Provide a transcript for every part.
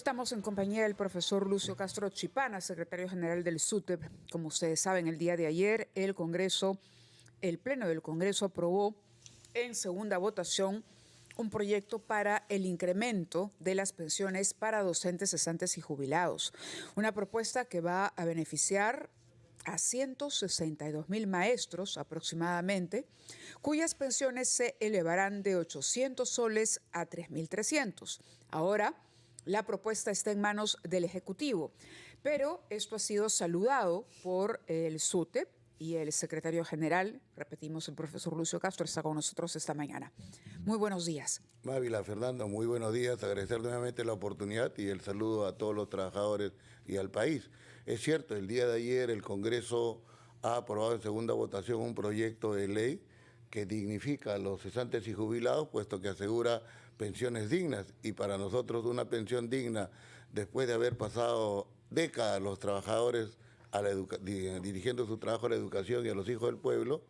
Estamos en compañía del profesor Lucio Castro Chipana, secretario general del SUTEP. Como ustedes saben, el día de ayer el Pleno del Congreso aprobó en segunda votación un proyecto para el incremento de las pensiones para docentes, cesantes y jubilados. Una propuesta que va a beneficiar a 162.000 maestros aproximadamente, cuyas pensiones se elevarán de 800 soles a 3.300. Ahora, la propuesta está en manos del Ejecutivo, pero esto ha sido saludado por el SUTEP y el secretario general, repetimos, el profesor Lucio Castro, está con nosotros esta mañana. Muy buenos días. Mávila, Fernando, muy buenos días. Agradecer nuevamente la oportunidad y el saludo a todos los trabajadores y al país. Es cierto, el día de ayer el Congreso ha aprobado en segunda votación un proyecto de ley que dignifica a los cesantes y jubilados, puesto que asegura pensiones dignas. Y para nosotros una pensión digna, después de haber pasado décadas los trabajadores dirigiendo su trabajo a la educación y a los hijos del pueblo,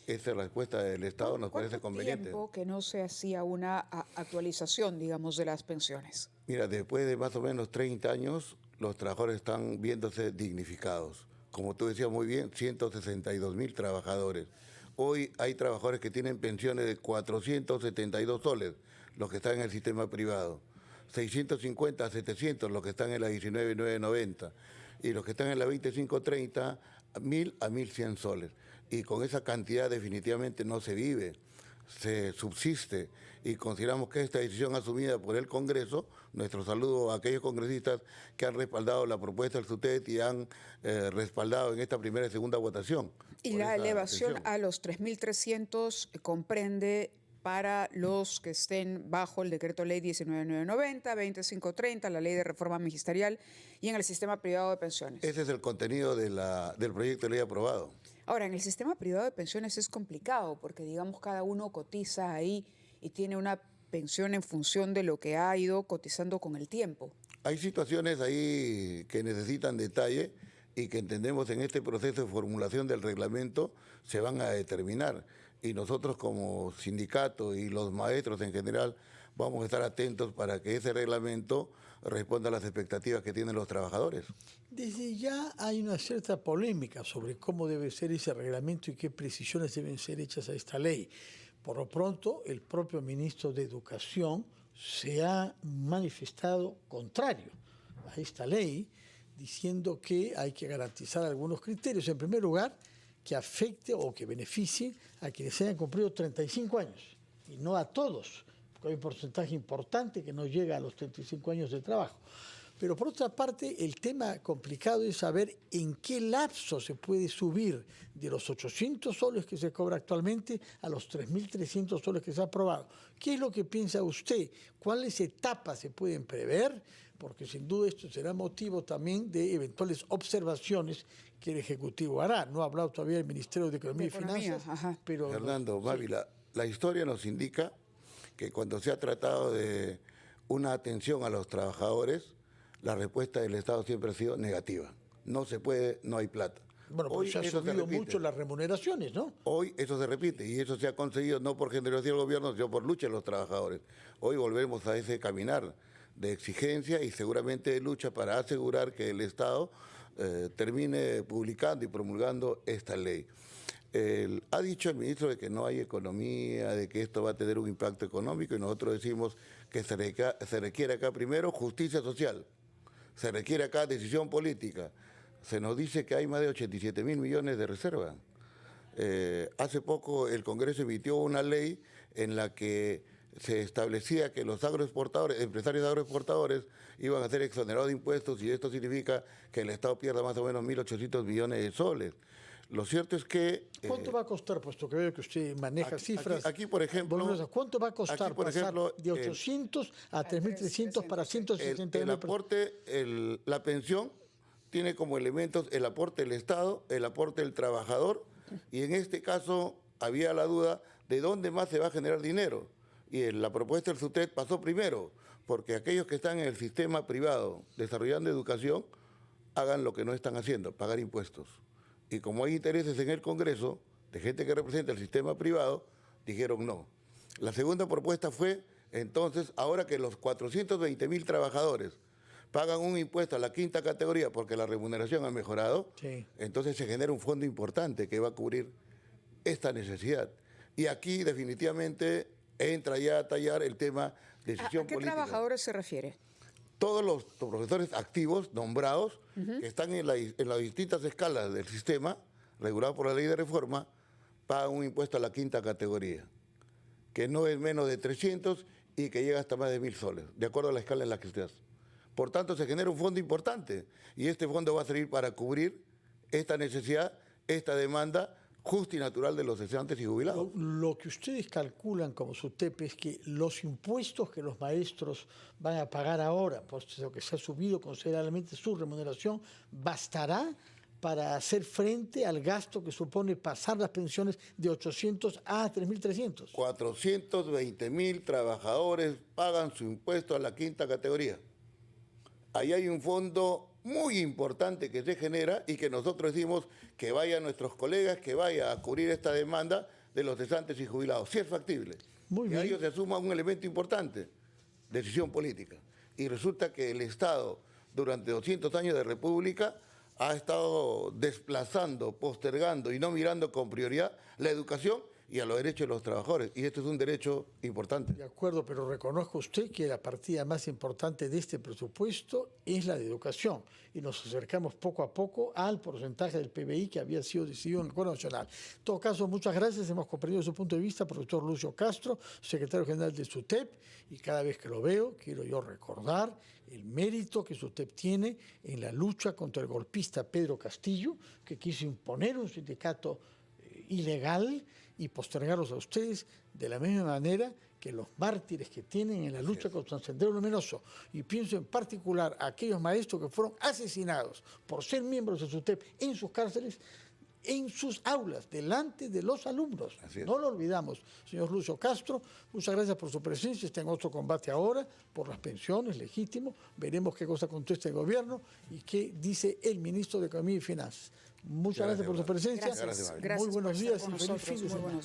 esa respuesta del Estado nos parece conveniente. ¿Cuánto tiempo que no se hacía una actualización, digamos, de las pensiones? Mira, después de más o menos 30 años, los trabajadores están viéndose dignificados. Como tú decías muy bien, 162.000 trabajadores. Hoy hay trabajadores que tienen pensiones de 472 soles, los que están en el sistema privado. 650 a 700, los que están en la 19.990. Y los que están en la 2530, 1.000 a 1.100 soles. Y con esa cantidad definitivamente no se vive, se subsiste. Y consideramos que esta decisión asumida por el Congreso, nuestro saludo a aquellos congresistas que han respaldado la propuesta del SUTEP y han respaldado en esta primera y segunda votación. Y la elevación a los 3.300 comprende para los que estén bajo el decreto ley 19.990, 2530, la ley de reforma magisterial y en el sistema privado de pensiones. Ese es el contenido del proyecto de ley aprobado. Ahora, en el sistema privado de pensiones es complicado porque, digamos, cada uno cotiza ahí y tiene una pensión en función de lo que ha ido cotizando con el tiempo. Hay situaciones ahí que necesitan detalle y que entendemos en este proceso de formulación del reglamento se van a determinar. Y nosotros como sindicato y los maestros en general vamos a estar atentos para que ese reglamento responda a las expectativas que tienen los trabajadores. Desde ya hay una cierta polémica sobre cómo debe ser ese reglamento y qué precisiones deben ser hechas a esta ley. Por lo pronto, el propio ministro de Educación se ha manifestado contrario a esta ley, diciendo que hay que garantizar algunos criterios. En primer lugar, que afecte o que beneficie a quienes hayan cumplido 35 años y no a todos, porque hay un porcentaje importante que no llega a los 35 años de trabajo. Pero por otra parte, el tema complicado es saber en qué lapso se puede subir de los 800 soles que se cobra actualmente a los 3.300 soles que se ha aprobado. ¿Qué es lo que piensa usted? ¿Cuáles etapas se pueden prever? Porque sin duda esto será motivo también de eventuales observaciones que el Ejecutivo hará. No ha hablado todavía el Ministerio de Economía y Finanzas. Pero Fernando, Mávila, la historia nos indica que cuando se ha tratado de una atención a los trabajadores, la respuesta del Estado siempre ha sido negativa. No se puede, no hay plata. Bueno, pues se han subido mucho las remuneraciones, ¿no? Hoy eso se repite y eso se ha conseguido no por generosidad del gobierno, sino por lucha de los trabajadores. Hoy volvemos a ese caminar de exigencia y seguramente de lucha para asegurar que el Estado termine publicando y promulgando esta ley. Ha dicho el ministro de que no hay economía, de que esto va a tener un impacto económico y nosotros decimos que se requiere acá primero justicia social, se requiere acá decisión política. Se nos dice que hay más de 87.000 millones de reserva. Hace poco el Congreso emitió una ley en la que se establecía que los agroexportadores, empresarios agroexportadores, iban a ser exonerados de impuestos y esto significa que el Estado pierda más o menos 1.800 millones de soles. Lo cierto es que... ¿Cuánto va a costar, puesto que veo que usted maneja cifras? Aquí, por ejemplo... ¿Cuánto va a costar pasar de 800 a 3.300 para 160? El aporte, la pensión tiene como elementos el aporte del Estado, el aporte del trabajador, y en este caso había la duda de dónde más se va a generar dinero. Y la propuesta del SUTEP pasó primero, porque aquellos que están en el sistema privado desarrollando educación hagan lo que no están haciendo, pagar impuestos. Y como hay intereses en el Congreso de gente que representa el sistema privado, dijeron no. La segunda propuesta fue, entonces, ahora que los 420.000 trabajadores pagan un impuesto a la quinta categoría porque la remuneración ha mejorado, Sí. entonces se genera un fondo importante que va a cubrir esta necesidad. Y aquí definitivamente entra ya a tallar el tema de decisión ¿A qué política. trabajadores se refiere? Todos los profesores activos, nombrados, que están en las distintas escalas del sistema, regulado por la ley de reforma, pagan un impuesto a la quinta categoría, que no es menos de 300 y que llega hasta más de 1.000 soles, de acuerdo a la escala en la que estés. Por tanto, se genera un fondo importante y este fondo va a servir para cubrir esta necesidad, esta demanda justa y natural de los cesantes y jubilados. Lo que ustedes calculan como SUTEP es que los impuestos que los maestros van a pagar ahora, puesto que se ha subido considerablemente su remuneración, bastará para hacer frente al gasto que supone pasar las pensiones de 800 a 3.300. 420.000 trabajadores pagan su impuesto a la quinta categoría. Ahí hay un fondo muy importante que se genera y que nosotros decimos que vaya a nuestros colegas, que vaya a cubrir esta demanda de los cesantes y jubilados. Sí es factible. Muy Y bien. a ello se suma un elemento importante, decisión política. Y resulta que el Estado, durante 200 años de república, ha estado desplazando, postergando y no mirando con prioridad la educación y a los derechos de los trabajadores. Y esto es un derecho importante. De acuerdo, pero reconozca usted que la partida más importante de este presupuesto es la de educación y nos acercamos poco a poco al porcentaje del PBI que había sido decidido en el Acuerdo Nacional. En todo caso, muchas gracias. Hemos comprendido su punto de vista, profesor Lucio Castro, secretario general de SUTEP, y cada vez que lo veo quiero yo recordar el mérito que SUTEP tiene en la lucha contra el golpista Pedro Castillo, que quiso imponer un sindicato ilegal y postergarlos a ustedes de la misma manera que los mártires que tienen en la lucha contra el Sendero Luminoso. Y pienso en particular a aquellos maestros que fueron asesinados por ser miembros de SUTEP en sus cárceles, en sus aulas, delante de los alumnos. No lo olvidamos. Señor Lucio Castro, muchas gracias por su presencia. Está en otro combate ahora por las pensiones, legítimo. Veremos qué cosa contesta el gobierno y qué dice el ministro de Economía y Finanzas. Muchas gracias por su presencia. Gracias. Muy buenos por días estar con y feliz nosotros. fin de Muy semana. buenos